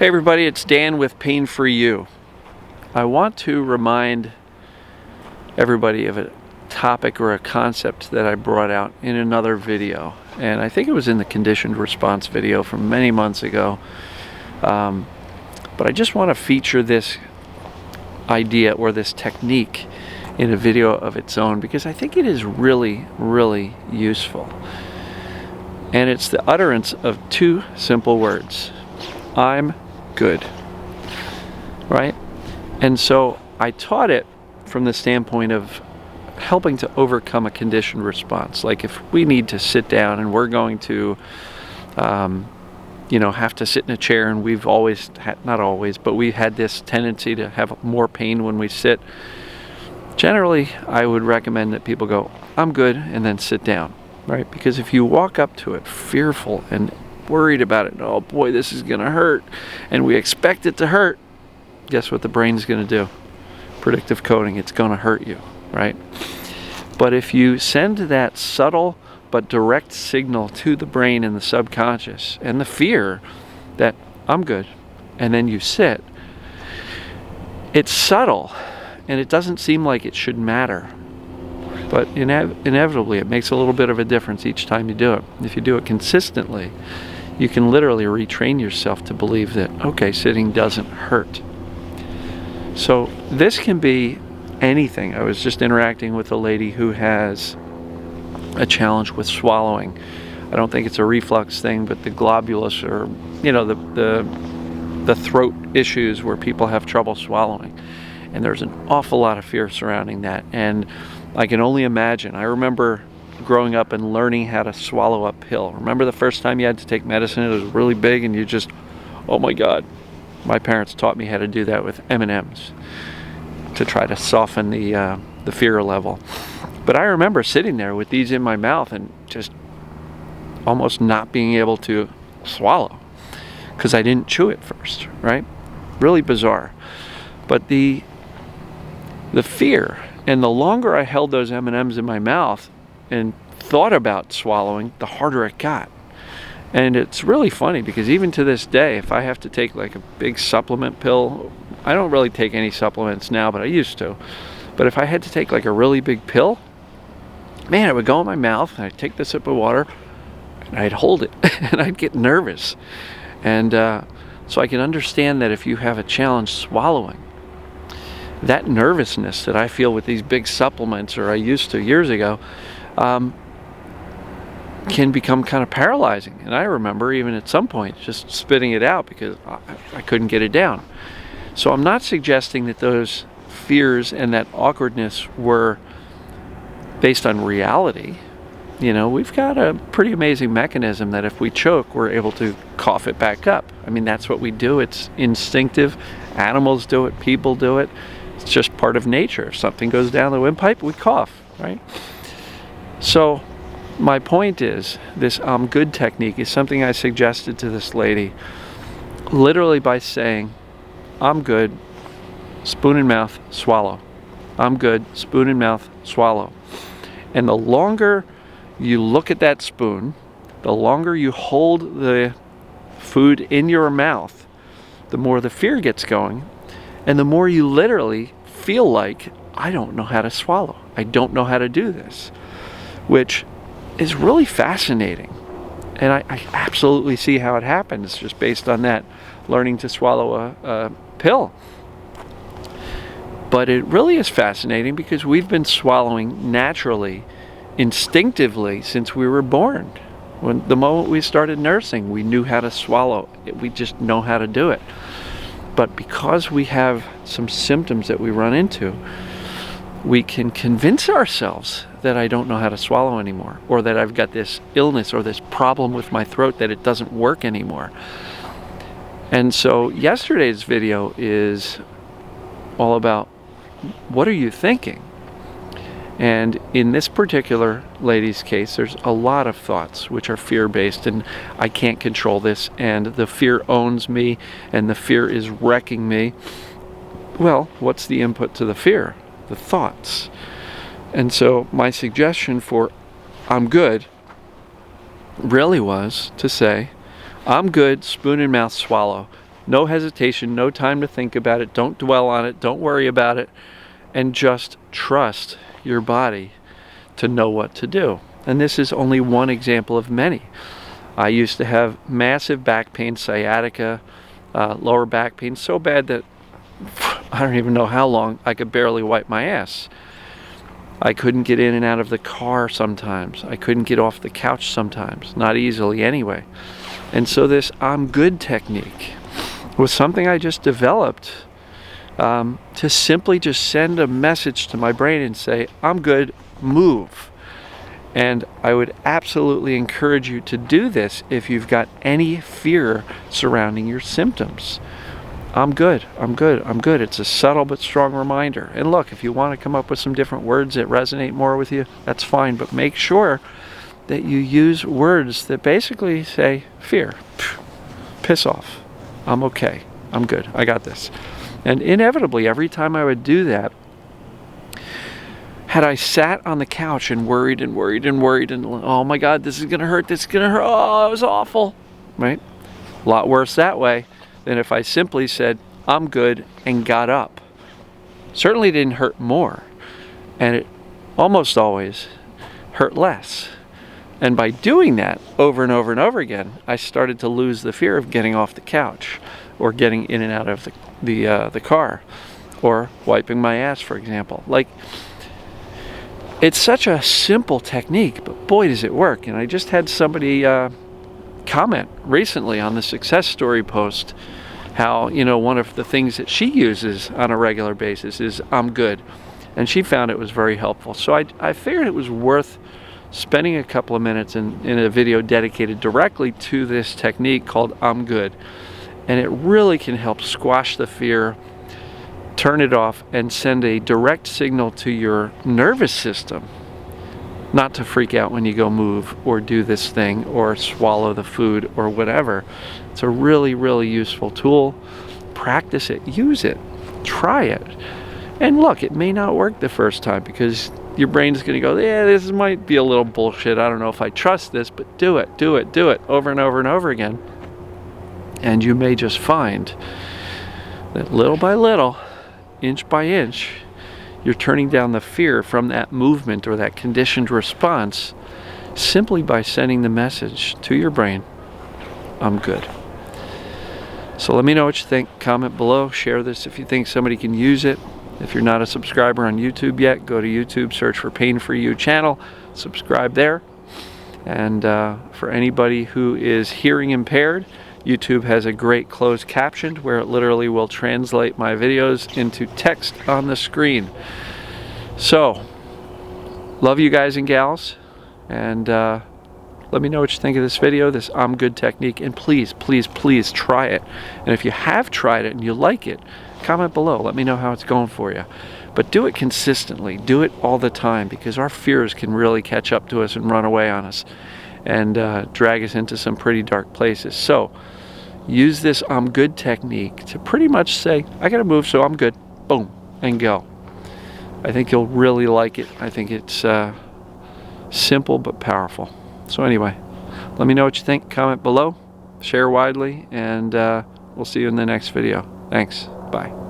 Hey everybody, it's Dan with Pain For You. I want to remind everybody of a topic or a concept that I brought out in another video, and I think it was in the conditioned response video from many months ago, but I just want to feature this idea or this technique in a video of its own because I think it is really useful, and it's the utterance of two simple words: I'm good, right? And so I taught it from the standpoint of helping to overcome a conditioned response. Like if we need to sit down and we're going to have to sit in a chair, and we've always had, not always, but we had this tendency to have more pain when we sit. Generally, I would recommend that people go, I'm good, and then sit down, right? Because if you walk up to it fearful and worried about it, oh boy, this is gonna hurt, and we expect it to hurt, guess what the brain's gonna do? Predictive coding, it's gonna hurt you, right? But if you send that subtle but direct signal to the brain and the subconscious and the fear that I'm good, and then you sit, it's subtle and it doesn't seem like it should matter, but inevitably it makes a little bit of a difference each time you do it. If you do it consistently, you can literally retrain yourself to believe that, okay, sitting doesn't hurt. So this can be anything. I was just interacting with a lady who has a challenge with swallowing. I don't think it's a reflux thing, but the globulus, or the throat issues where people have trouble swallowing. And there's an awful lot of fear surrounding that. And I can only imagine. I remember growing up and learning how to swallow a pill. Remember the first time you had to take medicine? It was really big, and you just, oh my God. My parents taught me how to do that with M&Ms to try to soften the fear level. But I remember sitting there with these in my mouth and just almost not being able to swallow because I didn't chew it first, right? Really bizarre. But the fear, and the longer I held those M&Ms in my mouth and thought about swallowing, the harder it got. And it's really funny because even to this day, if I have to take like a big supplement pill, I don't really take any supplements now, but I used to. But if I had to take like a really big pill, man, it would go in my mouth, and I'd take the sip of water, and I'd hold it, and I'd get nervous. And so I can understand that if you have a challenge swallowing, that nervousness that I feel with these big supplements, or I used to years ago, can become kind of paralyzing. And I remember even at some point just spitting it out because I couldn't get it down. So I'm not suggesting that those fears and that awkwardness were based on reality. You know, we've got a pretty amazing mechanism that if we choke, we're able to cough it back up. I mean, that's what we do. It's instinctive. Animals do it. People do it. It's just part of nature. If something goes down the windpipe, we cough, right? So my point is, this I'm good technique is something I suggested to this lady, literally by saying, I'm good, spoon in mouth, swallow. I'm good, spoon in mouth, swallow. And the longer you look at that spoon, the longer you hold the food in your mouth, the more the fear gets going, and the more you literally feel like, I don't know how to swallow. I don't know how to do this, which is really fascinating. And I absolutely see how it happens just based on that, learning to swallow a pill. But it really is fascinating because we've been swallowing naturally, instinctively since we were born. When the moment we started nursing, we knew how to swallow. We just know how to do it. But because we have some symptoms that we run into, we can convince ourselves that I don't know how to swallow anymore, or that I've got this illness or this problem with my throat that it doesn't work anymore. And so yesterday's video is all about, what are you thinking? And in this particular lady's case, there's a lot of thoughts which are fear-based, and I can't control this, and the fear owns me, and the fear is wrecking me. Well, what's the input to the fear? The thoughts. And so my suggestion for I'm good really was to say, I'm good, spoon in mouth, swallow. No hesitation, no time to think about it. Don't dwell on it. Don't worry about it. And just trust your body to know what to do. And this is only one example of many. I used to have massive back pain, sciatica, lower back pain, so bad that I don't even know how long I could barely wipe my ass. I couldn't get in and out of the car sometimes. I couldn't get off the couch sometimes, not easily anyway. And so this I'm good technique was something I just developed to simply just send a message to my brain and say, I'm good, move. And I would absolutely encourage you to do this if you've got any fear surrounding your symptoms. I'm good, I'm good, I'm good. It's a subtle but strong reminder. And look, if you want to come up with some different words that resonate more with you, that's fine. But make sure that you use words that basically say, fear, piss off, I'm okay, I'm good, I got this. And inevitably, every time I would do that, had I sat on the couch and worried and worried and worried and, oh my God, this is gonna hurt, this is gonna hurt, oh, it was awful, right? A lot worse that way than if I simply said, I'm good, and got up. Certainly didn't hurt more, and it almost always hurt less. And by doing that over and over and over again, I started to lose the fear of getting off the couch or getting in and out of the car or wiping my ass, for example. Like, it's such a simple technique, but boy, does it work. And I just had somebody comment recently on the success story post how, you know, one of the things that she uses on a regular basis is I'm good. And she found it was very helpful. So I figured it was worth spending a couple of minutes in a video dedicated directly to this technique called I'm good. And it really can help squash the fear, turn it off, and send a direct signal to your nervous system not to freak out when you go move or do this thing or swallow the food or whatever. It's a really, really useful tool. Practice it, use it, try it. And look, it may not work the first time because your brain's going to go, yeah, this might be a little bullshit. I don't know if I trust this, but do it, do it, do it over and over and over again. And you may just find that little by little, inch by inch, you're turning down the fear from that movement or that conditioned response simply by sending the message to your brain, I'm good. So let me know what you think. Comment below. Share this if you think somebody can use it. If you're not a subscriber on YouTube yet, go to YouTube, search for Pain For You channel, subscribe there. And for anybody who is hearing impaired, YouTube has a great closed caption where it literally will translate my videos into text on the screen. So, love you guys and gals, and let me know what you think of this video, this I'm good technique, and please, please, please try it. And if you have tried it and you like it, comment below. Let me know how it's going for you. But do it consistently. Do it all the time, because our fears can really catch up to us and run away on us and drag us into some pretty dark places. So use this I'm good technique to pretty much say, I gotta move, so I'm good, boom, and go. I think you'll really like it. I think it's simple but powerful. So anyway, let me know what you think. Comment below, share widely, and we'll see you in the next video. Thanks. Bye.